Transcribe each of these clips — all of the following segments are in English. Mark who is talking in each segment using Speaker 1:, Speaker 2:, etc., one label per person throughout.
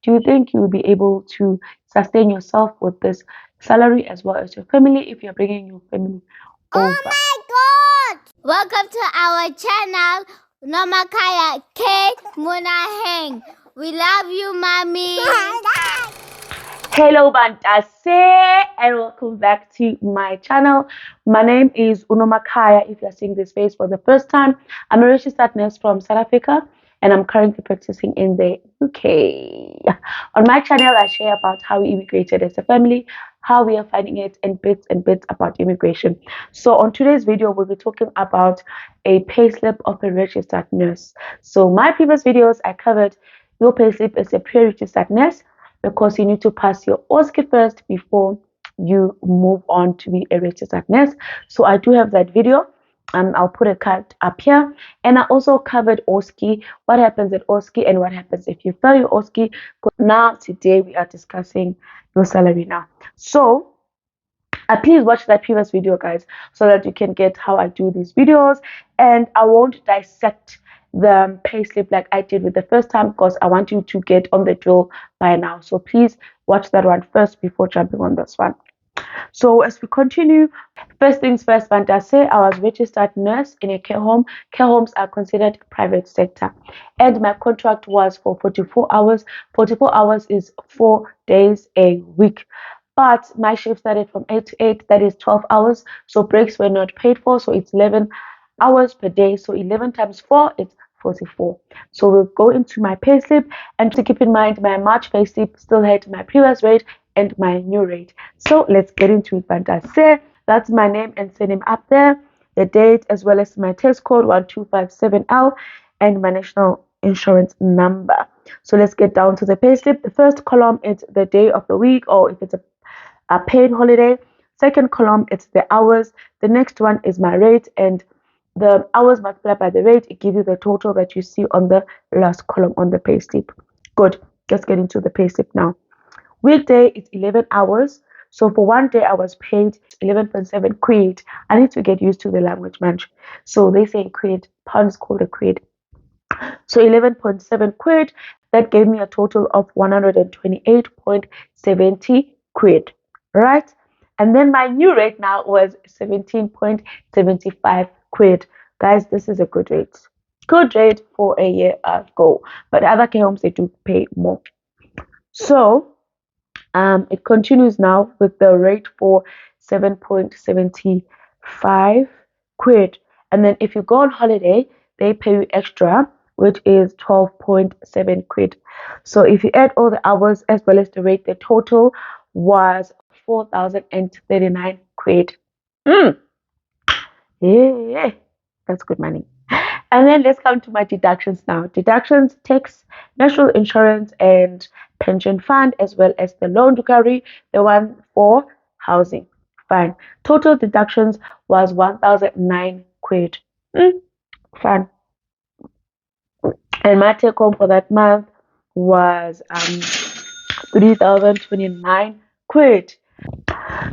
Speaker 1: Do you think you will be able to sustain yourself with this salary as well as your family if you're bringing your family over?
Speaker 2: Oh my god! Welcome to our channel, Nomakaya K Munaheng. We love you, mommy.
Speaker 1: Hello Bantase, and welcome back to my channel. My name is Unomakaya. If you're seeing this face for the first time, I'm a registered nurse from South Africa and I'm currently practicing in the UK. On my channel, I share about how we immigrated as a family, how we are finding it, and bits about immigration. So on today's video, we'll be talking about a payslip of a registered nurse. So my previous videos, I covered your payslip as a pre-registered nurse, because you need to pass your OSCE first before you move on to be a registered nurse. So I do have that video. I'll put a card up here. And I also covered OSCE, what happens at OSCE and what happens if you fail your OSCE. Now, today we are discussing your salary now. So please watch that previous video, guys, so that you can get how I do these videos. And I won't dissect the payslip like I did with the first time, because I want you to get on the drill by now. So please watch that one first before jumping on this one. So as we continue, first things first, Fantase, I was registered nurse in a care home. Care homes are considered private sector, and my contract was for 44 hours. 44 hours is 4 days a week. But my shift started from 8 to 8, that is 12 hours. So breaks were not paid for, so it's 11 hours per day. So 11 times 4 is 44. So we'll go into my payslip, and to keep in mind, my March payslip still had my previous rate and my new rate. So let's get into it. Fantase, that's my name and surname up there, the date, as well as my tax code 1257L and my national insurance number. So let's get down to the payslip. The first column is the day of the week, or if it's a paid holiday. Second column, it's the hours. The next one is my rate, and the hours multiplied by the rate, it gives you the total that you see on the last column on the payslip. Good. Let's get into the payslip now. Weekday is 11 hours. So for one day, I was paid 11.7 quid. I need to get used to the language, man. So they say quid, pounds called a quid. So 11.7 quid, that gave me a total of 128.70 quid, right? And then my new rate now was 17.75 quid. Guys, this is a good rate. Good rate for a year ago. But other care homes, they do pay more. So it continues now with the rate for 7.75 quid. And then if you go on holiday, they pay you extra, which is 12.7 quid. So if you add all the hours as well as the rate, the total was 4,039 quid. Yeah, that's good money. And then let's come to my deductions now. Deductions, tax, national insurance, and pension fund, as well as the loan to carry, the one for housing. Fine. Total deductions was 1,009 quid. Fine. And my take home for that month was 3,029 quid.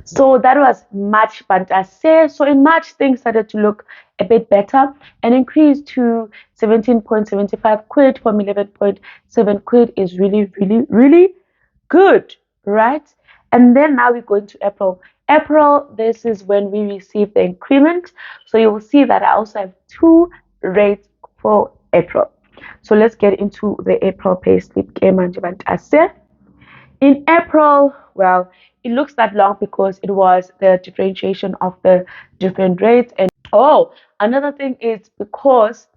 Speaker 1: So that was March, Fantase. So in March, things started to look a bit better and increased to 17.75 quid from 11.7 quid is really, really, really good, right? And then now we go into April. April, this is when we receive the increment. So you will see that I also have two rates for April. So let's get into the April pay slip. In April, well, it looks that long because it was the differentiation of the different rates. And another thing is because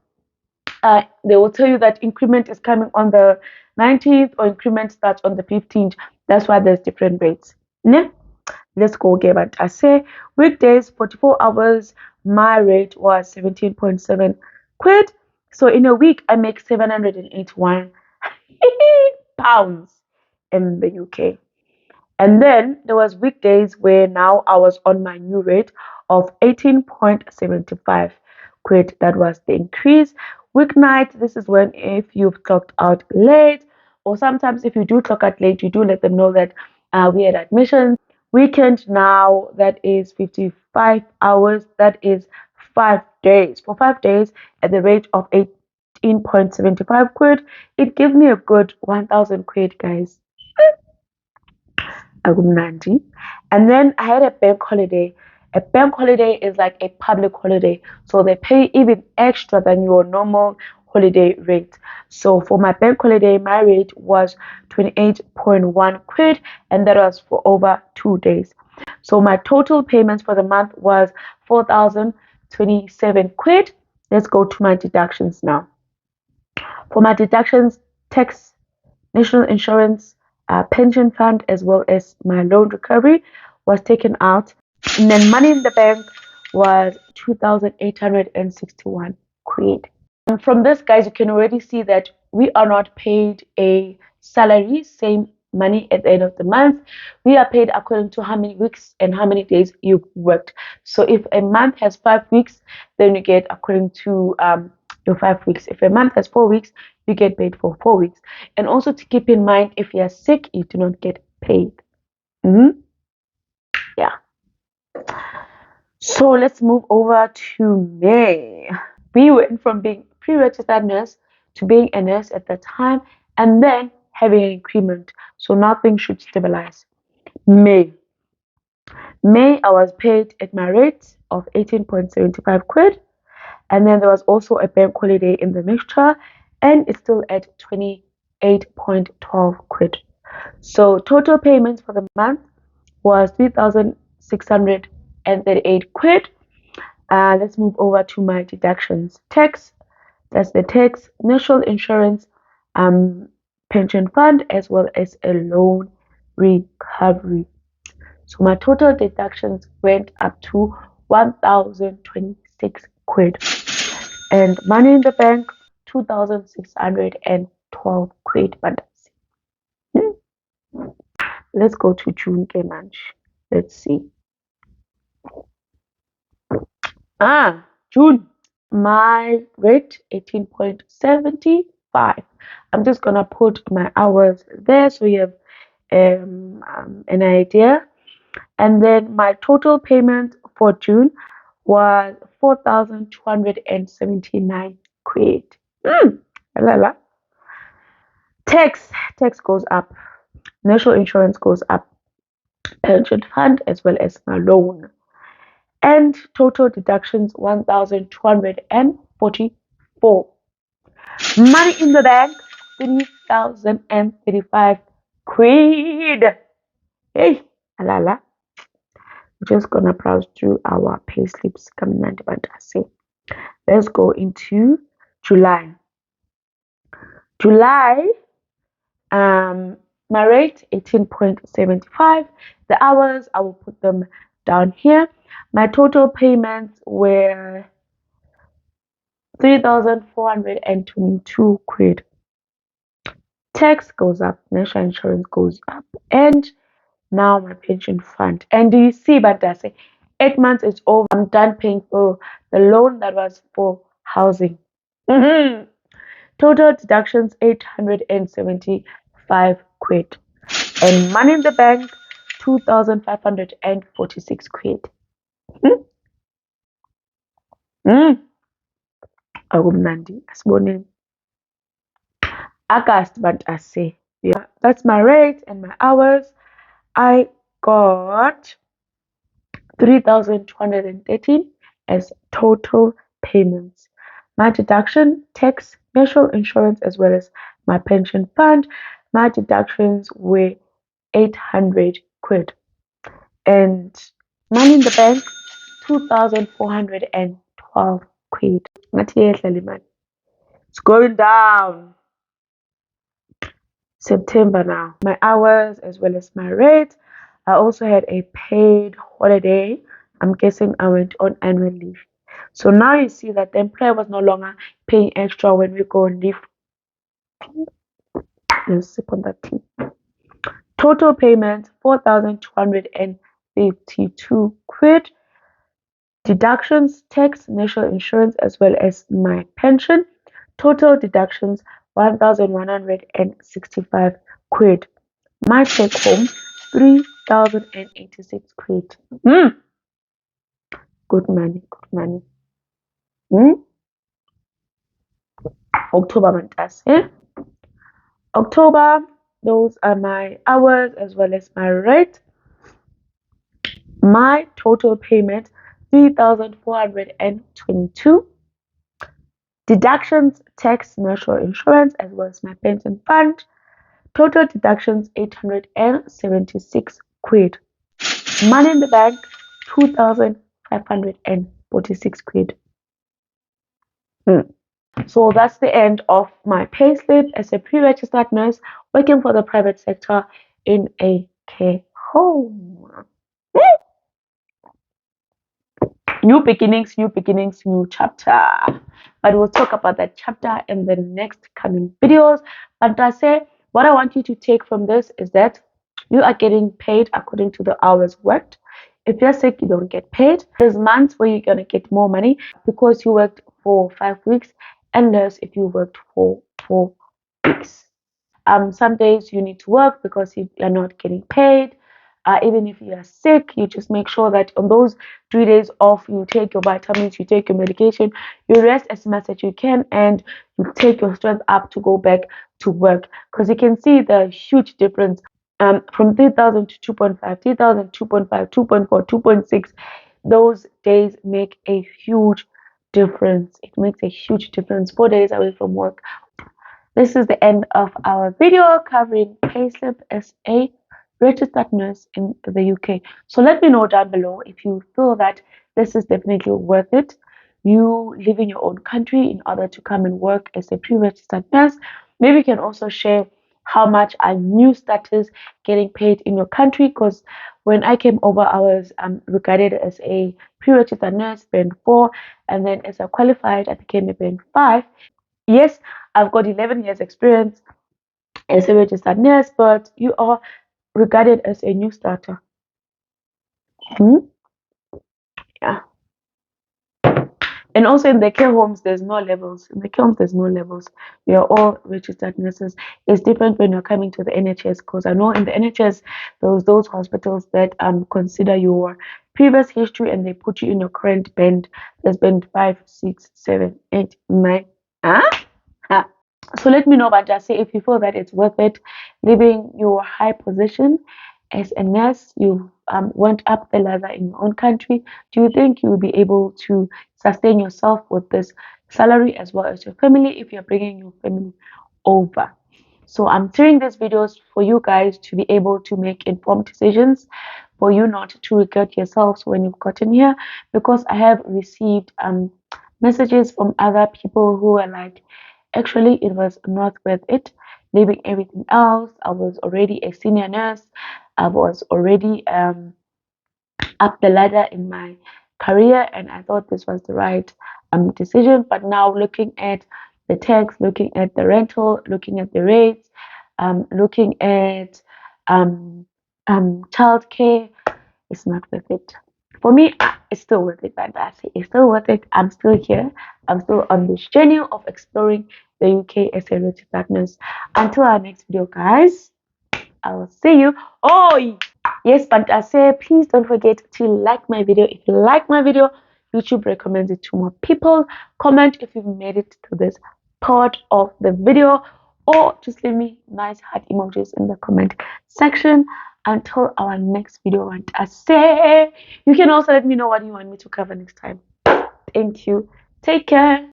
Speaker 1: they will tell you that increment is coming on the 19th or increment starts on the 15th. That's why there's different rates. Yeah? Let's go get what I say. Weekdays, 44 hours, my rate was 17.7 quid. So in a week, I make 781 pounds in the UK. And then there was weekdays where now I was on my new rate of 18.75 quid. That was the increase. Weeknight, this is when if you've clocked out late, or sometimes if you do clock out late, you do let them know that we had admission. Weekend now, that is 55 hours. That is 5 days. For 5 days at the rate of 16.75 quid. It gives me a good 1,000 quid, guys. Agumnandi. And then I had a bank holiday. A bank holiday is like a public holiday, so they pay even extra than your normal holiday rate. So for my bank holiday, my rate was 28.1 quid, and that was for over 2 days. So my total payments for the month was 4,027 quid. Let's go to my deductions now. For my deductions, tax, national insurance, pension fund, as well as my loan recovery was taken out. And then money in the bank was 2,861 quid. And from this, guys, you can already see that we are not paid a salary, same money at the end of the month. We are paid according to how many weeks and how many days you worked. So if a month has 5 weeks, then you get according to your 5 weeks. If a month has 4 weeks, you get paid for 4 weeks. And also to keep in mind, if you are sick, you do not get paid. Yeah. So let's move over to May. We went from being pre-registered nurse to being a nurse at that time, and then having an increment. So nothing should stabilize. May, I was paid at my rate of 18.75 quid, and then there was also a bank holiday in the mixture, and it's still at 28.12 quid. So total payments for the month was 3,638 quid. Let's move over to my deductions. Tax, that's the tax, national insurance, pension fund, as well as a loan recovery. So my total deductions went up to 1,026 quid. And money in the bank, 2,612 quid. Let's go to June, Kemanch. Let's see. June. My rate 18.75. I'm just gonna put my hours there so you have an idea. And then my total payment for June was 4,279 quid. Tax goes up, national insurance goes up, pension fund as well as my loan. And total deductions 1,244. Money in the bank 3,035 quid. Hey, alala. We're just gonna browse through our payslips. Let's go into July. My rate 18.75. The hours I will put them down here. My total payments were 3,422 quid. Tax goes up, national insurance goes up, and now my pension fund. And do you see, Badase, 8 months is over. I'm done paying for the loan that was for housing. Total deductions 875 quid. And money in the bank 2,546 quid. Agumnandi asiboneni. August, but I say, yeah, that's my rate and my hours. I got 3,213 as total payments. My deduction, tax, national insurance, as well as my pension fund, my deductions were 800 quid. And money in the bank, 2,412 quid. It's going down. September now. My hours as well as my rate. I also had a paid holiday. I'm guessing I went on annual leave. So now you see that the employer was no longer paying extra when we go on leave. Let's sip on that tea. Total payment 4,252 quid. Deductions, tax, national insurance, as well as my pension. Total deductions 1,165 quid. My take home 3,086 quid. Good money. October months. October, those are my hours as well as my rate. My total payment 3,422. Deductions, tax, national insurance, as well as my pension fund. Total deductions 876 quid. Money in the bank 2,546 quid. So that's the end of my payslip as a pre-registered nurse working for the private sector in a care home. New beginnings, new chapter. But we'll talk about that chapter in the next coming videos. But I say what I want you to take from this is that you are getting paid according to the hours worked. If you're sick, you don't get paid. There's months where you're gonna get more money because you worked for 5 weeks, and less if you worked for 4 weeks. Some days you need to work because you are not getting paid. Even if you are sick, you just make sure that on those 3 days off, you take your vitamins, you take your medication, you rest as much as you can, and you take your strength up to go back to work. Because you can see the huge difference from 3,000 to 2.5, 3,000, 2.5, 2.4, 2.6. Those days make a huge difference. It makes a huge difference. 4 days away from work. This is the end of our video covering Payslip as a registered nurse in the UK. So let me know down below if you feel that this is definitely worth it. You live in your own country in order to come and work as a pre-registered nurse. Maybe you can also share how much are new starters getting paid in your country, because when I came over, I was regarded as a pre-registered nurse, band 4, and then as a qualified, I became a band 5. Yes, I've got 11 years experience as a registered nurse, but you are regarded as a new starter. Yeah. And also in the care homes, there's no levels. In the care homes, there's no levels. We are all registered nurses. It's different when you're coming to the NHS, because I know in the NHS, there's those hospitals that consider your previous history and they put you in your current band. There's band 5, 6, 7, 8, 9. So let me know, but just say if you feel that it's worth it, leaving your high position as a nurse, you went up the ladder in your own country. Do you think you will be able to sustain yourself with this salary as well as your family if you're bringing your family over? So I'm sharing these videos for you guys to be able to make informed decisions, for you not to regret yourselves when you've gotten here, because I have received messages from other people who are like, actually, it was not worth it. Leaving everything else, I was already a senior nurse. I was already up the ladder in my career, and I thought this was the right decision. But now, looking at the tax, looking at the rental, looking at the rates, looking at childcare, it's not worth it. For me, it's still worth it, but I say it's still worth it. I'm still here. I'm still on this journey of exploring the UK as a registered nurse. Until our next video, guys, I will see you. Oh, yes, but I say please don't forget to like my video. If you like my video, YouTube recommends it to more people. Comment if you've made it to this part of the video, or just leave me nice heart emojis in the comment section. Until our next video, and I say you can also let me know what you want me to cover next time. Thank you. Take care.